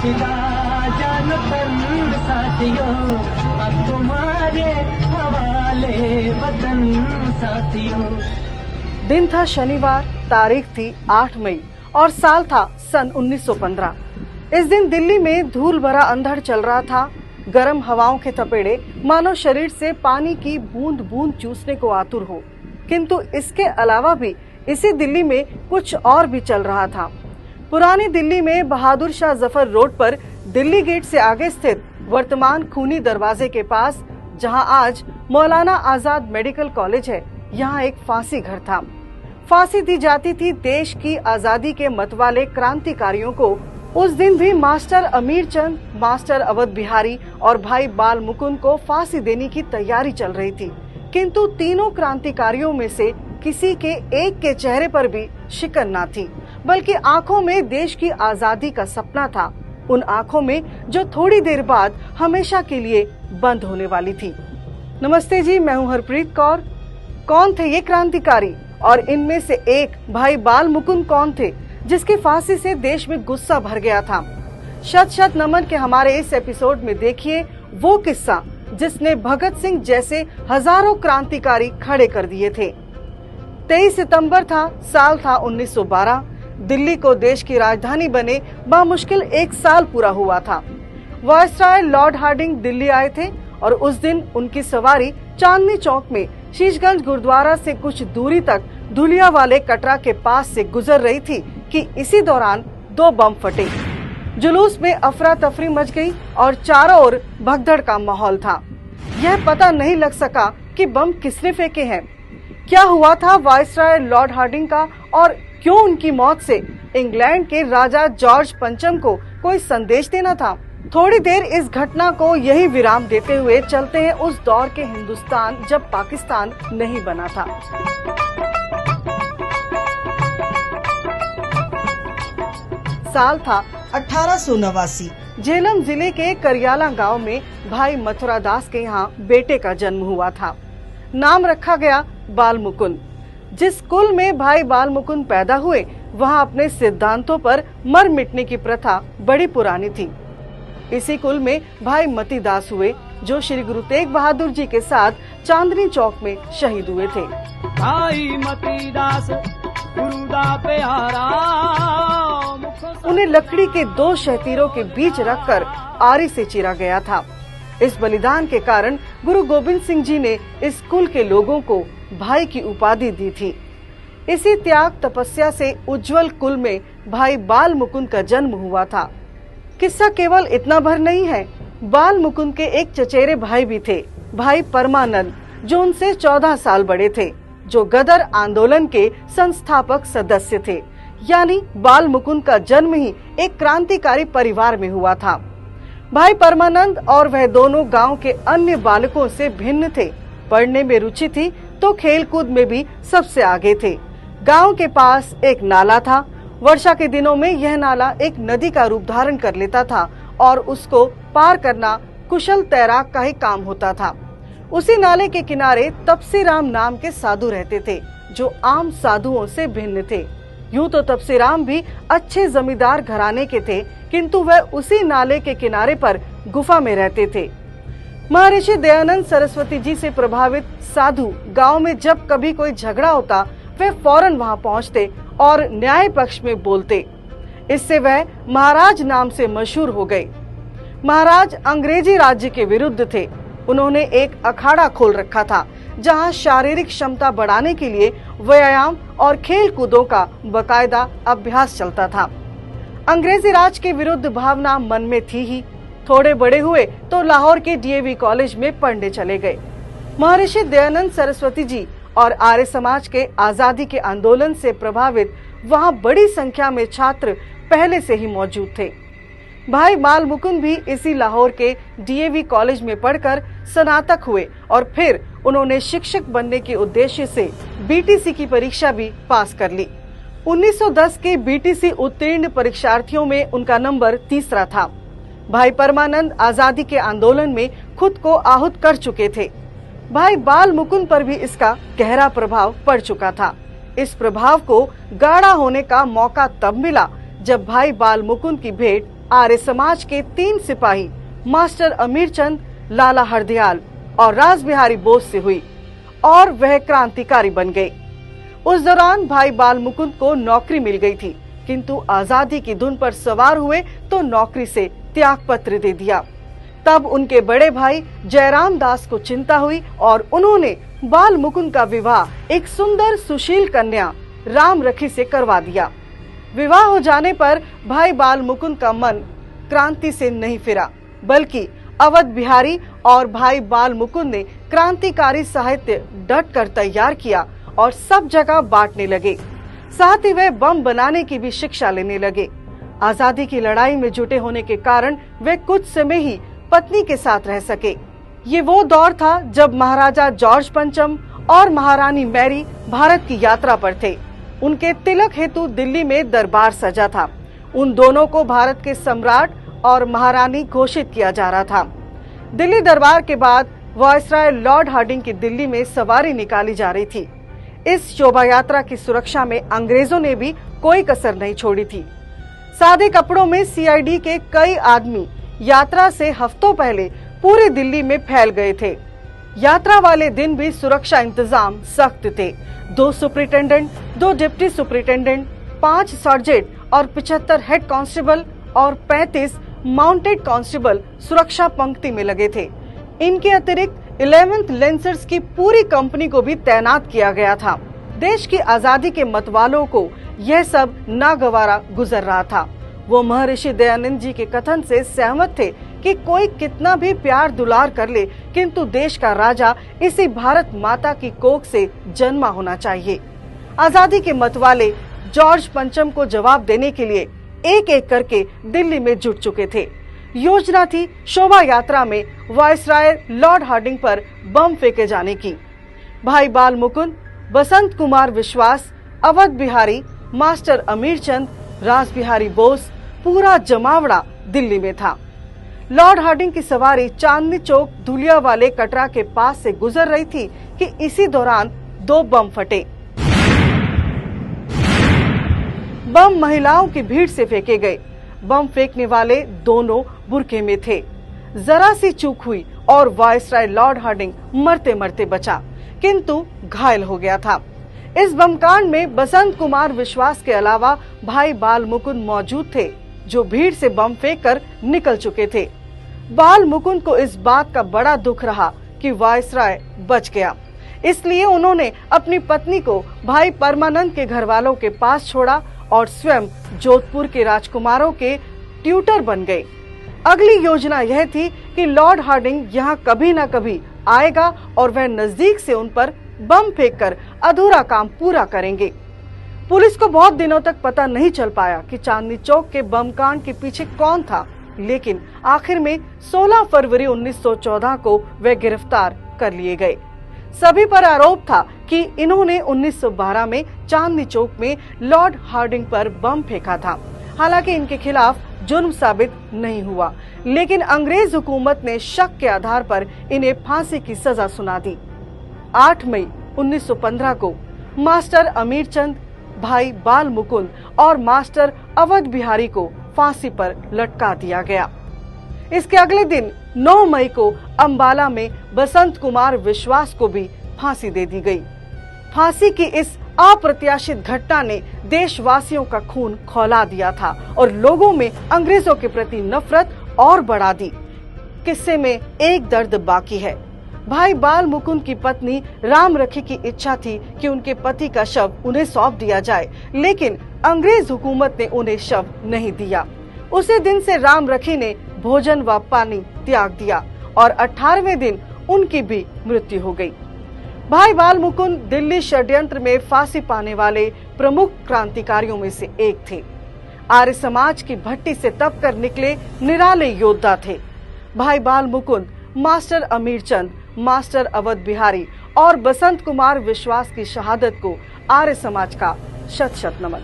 फिदा जान पर साथियों, अब तुम्हारे हवाले वतन साथियों। दिन था शनिवार, तारीख थी 8 मई और साल था सन 1915। इस दिन दिल्ली में धूल भरा अंधड़ चल रहा था। गर्म हवाओं के थपेड़े मानो शरीर से पानी की बूंद बूंद चूसने को आतुर हो। किंतु इसके अलावा भी इसी दिल्ली में कुछ और भी चल रहा था। पुरानी दिल्ली में बहादुर शाह जफर रोड पर दिल्ली गेट से आगे स्थित वर्तमान खूनी दरवाजे के पास, जहां आज मौलाना आजाद मेडिकल कॉलेज है, यहाँ एक फांसी घर था। फांसी दी जाती थी देश की आजादी के मतवाले क्रांतिकारियों को। उस दिन भी मास्टर अमीर चंद, मास्टर अवध बिहारी और भाई बाल मुकुंद को फांसी देने की तैयारी चल रही थी। किंतु तीनों क्रांतिकारियों में से किसी के एक के चेहरे पर भी शिकन न थी, बल्कि आंखों में देश की आजादी का सपना था। उन आंखों में जो थोड़ी देर बाद हमेशा के लिए बंद होने वाली थी। नमस्ते जी, मैं हूँ हरप्रीत कौर। कौन थे ये क्रांतिकारी और इनमें से एक भाई बाल मुकुंद कौन थे जिसकी फांसी से देश में गुस्सा भर गया था? शत शत नमन के हमारे इस एपिसोड में देखिए वो किस्सा जिसने भगत सिंह जैसे हजारों क्रांतिकारी खड़े कर दिए थे। 23 सितंबर था, साल था 1912। दिल्ली को देश की राजधानी बने बामुश्किल एक साल पूरा हुआ था। वायसराय लॉर्ड हार्डिंग दिल्ली आए थे और उस दिन उनकी सवारी चांदनी चौक में शीशगंज गुरुद्वारा से कुछ दूरी तक धुलिया वाले कटरा के पास से गुजर रही थी कि इसी दौरान 2 बम फटे। जुलूस में अफरा तफरी मच गई और चारों ओर भगदड़ का माहौल था। यह पता नहीं लग सका कि बम किसने फेंके हैं। क्या हुआ था वायसराय लॉर्ड हार्डिंग का और क्यों उनकी मौत से इंग्लैंड के राजा जॉर्ज पंचम को कोई संदेश देना था? थोड़ी देर इस घटना को यही विराम देते हुए चलते हैं उस दौर के हिंदुस्तान जब पाकिस्तान नहीं बना था। साल था 1889। झेलम जिले के करियाला गांव में भाई मथुरा दास के यहाँ बेटे का जन्म हुआ था। नाम रखा गया बाल मुकुंद। जिस कुल में भाई बाल मुकुंद पैदा हुए वहाँ अपने सिद्धांतों पर मर मिटने की प्रथा बड़ी पुरानी थी। इसी कुल में भाई मती दास हुए जो श्री गुरु तेग बहादुर जी के साथ चांदनी चौक में शहीद हुए थे। भाई मती दास गुरुदा प्यारा, उन्हें लकड़ी के 2 शहतीरों के बीच रखकर आरी से चीरा गया था। इस बलिदान के कारण गुरु गोविंद सिंह जी ने इस कुल के लोगों को भाई की उपाधि दी थी। इसी त्याग तपस्या से उज्जवल कुल में भाई बाल मुकुंद का जन्म हुआ था। किस्सा केवल इतना भर नहीं है। बाल मुकुंद के एक चचेरे भाई भी थे, भाई परमानंद, जो उनसे 14 साल बड़े थे, जो गदर आंदोलन के संस्थापक सदस्य थे। यानी बाल मुकुंद का जन्म ही एक क्रांतिकारी परिवार में हुआ था। भाई परमानंद और वह दोनों गांव के अन्य बालकों से भिन्न थे। पढ़ने में रुचि थी तो खेलकूद में भी सबसे आगे थे। गांव के पास एक नाला था। वर्षा के दिनों में यह नाला एक नदी का रूप धारण कर लेता था और उसको पार करना कुशल तैराक का ही काम होता था। उसी नाले के किनारे तपसीराम नाम के साधु रहते थे जो आम साधुओं से भिन्न थे। यूं तो तपसीराम भी अच्छे जमींदार घराने के थे, किंतु वह उसी नाले के किनारे पर गुफा में रहते थे। महर्षि दयानंद सरस्वती जी से प्रभावित साधु गांव में जब कभी कोई झगड़ा होता वे फौरन वहां पहुंचते और न्याय पक्ष में बोलते। इससे वह महाराज नाम से मशहूर हो गए। महाराज अंग्रेजी राज्य के विरुद्ध थे। उन्होंने एक अखाड़ा खोल रखा था जहां शारीरिक क्षमता बढ़ाने के लिए व्यायाम और खेल कूदों का बकायदा अभ्यास चलता था। अंग्रेजी राज के विरुद्ध भावना मन में थी ही। थोड़े बड़े हुए तो लाहौर के डीएवी कॉलेज में पढ़ने चले गए। महर्षि दयानंद सरस्वती जी और आर्य समाज के आजादी के आंदोलन से प्रभावित वहां बड़ी संख्या में छात्र पहले से ही मौजूद थे। भाई बाल मुकुंद भी इसी लाहौर के डीएवी कॉलेज में पढ़कर स्नातक हुए और फिर उन्होंने शिक्षक बनने के उद्देश्य से बीटीसी की परीक्षा भी पास कर ली। 1910 के बीटीसी उत्तीर्ण परीक्षार्थियों में उनका नंबर 3रा था। भाई परमानंद आजादी के आंदोलन में खुद को आहूत कर चुके थे। भाई बाल मुकुंद पर भी इसका गहरा प्रभाव पड़ चुका था। इस प्रभाव को गाढ़ा होने का मौका तब मिला जब भाई बाल मुकुंद की भेंट आर्य समाज के 3 सिपाही मास्टर अमीरचंद, लाला हरदयाल और रासबिहारी बोस से हुई और वह क्रांतिकारी बन गए। उस दौरान भाई बाल मुकुंद को नौकरी मिल गई थी, किंतु आजादी की धुन पर सवार हुए तो नौकरी से त्याग पत्र दे दिया। तब उनके बड़े भाई जयराम दास को चिंता हुई और उन्होंने बाल मुकुंद का विवाह एक सुंदर सुशील कन्या राम रखी से करवा दिया। विवाह हो जाने पर भाई बाल मुकुंद का मन क्रांति से नहीं फिरा, बल्कि अवध बिहारी और भाई बाल मुकुंद ने क्रांतिकारी साहित्य डट कर तैयार किया और सब जगह बांटने लगे। साथ ही वे बम बनाने की भी शिक्षा लेने लगे। आजादी की लड़ाई में जुटे होने के कारण वे कुछ समय ही पत्नी के साथ रह सके। ये वो दौर था जब महाराजा जॉर्ज पंचम और महारानी मैरी भारत की यात्रा पर थे। उनके तिलक हेतु दिल्ली में दरबार सजा था। उन दोनों को भारत के सम्राट और महारानी घोषित किया जा रहा था। दिल्ली दरबार के बाद वायसराय लॉर्ड हार्डिंग की दिल्ली में सवारी निकाली जा रही थी। इस शोभा यात्रा की सुरक्षा में अंग्रेजों ने भी कोई कसर नहीं छोड़ी थी। सादे कपड़ों में सीआईडी के कई आदमी यात्रा से हफ्तों पहले पूरी दिल्ली में फैल गए थे। यात्रा वाले दिन भी सुरक्षा इंतजाम सख्त थे। 2 सुपरिटेंडेंट, 2 डिप्टी सुपरिटेंडेंट, 5 सर्जेंट और 75 हेड कांस्टेबल और 35 माउंटेड कांस्टेबल सुरक्षा पंक्ति में लगे थे। इनके अतिरिक्त 11th लेंसर्स की पूरी कंपनी को भी तैनात किया गया था। देश की आजादी के मतवालों को यह सब नागवारा गुजर रहा था। वो महर्षि दयानंद जी के कथन से सहमत थे कि कोई कितना भी प्यार दुलार कर ले, किंतु देश का राजा इसी भारत माता की कोख से जन्मा होना चाहिए। आजादी के मतवाले जॉर्ज पंचम को जवाब देने के लिए एक एक करके दिल्ली में जुट चुके थे। योजना थी शोभा यात्रा में वायसराय लॉर्ड हार्डिंग पर बम फेंके जाने की। भाई बाल मुकुंद, बसंत कुमार विश्वास, अवध बिहारी, मास्टर अमीरचंद, रासबिहारी बोस, पूरा जमावड़ा दिल्ली में था। लॉर्ड हार्डिंग की सवारी चांदनी चौक धुलिया वाले कटरा के पास से गुजर रही थी कि इसी दौरान 2 बम फटे। बम महिलाओं की भीड़ से फेंके गए। बम फेंकने वाले दोनों बुरके में थे। जरा सी चूक हुई और वायसराय लॉर्ड हार्डिंग मरते मरते बचा, किंतु घायल हो गया था। इस बमकांड में बसंत कुमार विश्वास के अलावा भाई बाल मुकुंद मौजूद थे, जो भीड़ से बम फेंककर निकल चुके थे। बाल मुकुंद को इस बात का बड़ा दुख रहा कि वायसराय बच गया, इसलिए उन्होंने अपनी पत्नी को भाई परमानंद के घर वालों के पास छोड़ा और स्वयं जोधपुर के राजकुमारों के ट्यूटर बन गए। अगली योजना यह थी कि लॉर्ड हार्डिंग यहाँ कभी न कभी आएगा और वह नजदीक से उन पर बम फेंककर अधूरा काम पूरा करेंगे। पुलिस को बहुत दिनों तक पता नहीं चल पाया कि चांदनी चौक के बम कांड के पीछे कौन था, लेकिन आखिर में 16 फरवरी 1914 को वे गिरफ्तार कर लिए गए। सभी पर आरोप था कि इन्होंने 1912 में चांदनी चौक में लॉर्ड हार्डिंग पर बम फेंका था। हालांकि इनके खिलाफ जुर्म साबित नहीं हुआ, लेकिन अंग्रेज हुकूमत ने शक के आधार पर इन्हें फांसी की सजा सुना दी। 8 मई 1915 को मास्टर अमीरचंद, भाई बाल मुकुंद और मास्टर अवध बिहारी को फांसी पर लटका दिया गया। इसके अगले दिन 9 मई को अंबाला में बसंत कुमार विश्वास को भी फांसी दे दी गई। फांसी की इस अप्रत्याशित घटना ने देशवासियों का खून खौला दिया था और लोगों में अंग्रेजों के प्रति नफरत और बढ़ा दी। किस्से में एक दर्द बाकी है। भाई बाल मुकुंद की पत्नी राम रखी की इच्छा थी कि उनके पति का शव उन्हें सौंप दिया जाए, लेकिन अंग्रेज हुकूमत ने उन्हें शव नहीं दिया। उसी दिन से राम रखी ने भोजन व पानी त्याग दिया और 18वें दिन उनकी भी मृत्यु हो गई। भाई बाल मुकुंद दिल्ली षड्यंत्र में फांसी पाने वाले प्रमुख क्रांतिकारियों में से एक थे। आर्य समाज की भट्टी से तप कर निकले निराले योद्धा थे। भाई बाल मुकुंद, मास्टर अमीरचंद, मास्टर अवध बिहारी और बसंत कुमार विश्वास की शहादत को आर्य समाज का शत शत नमन।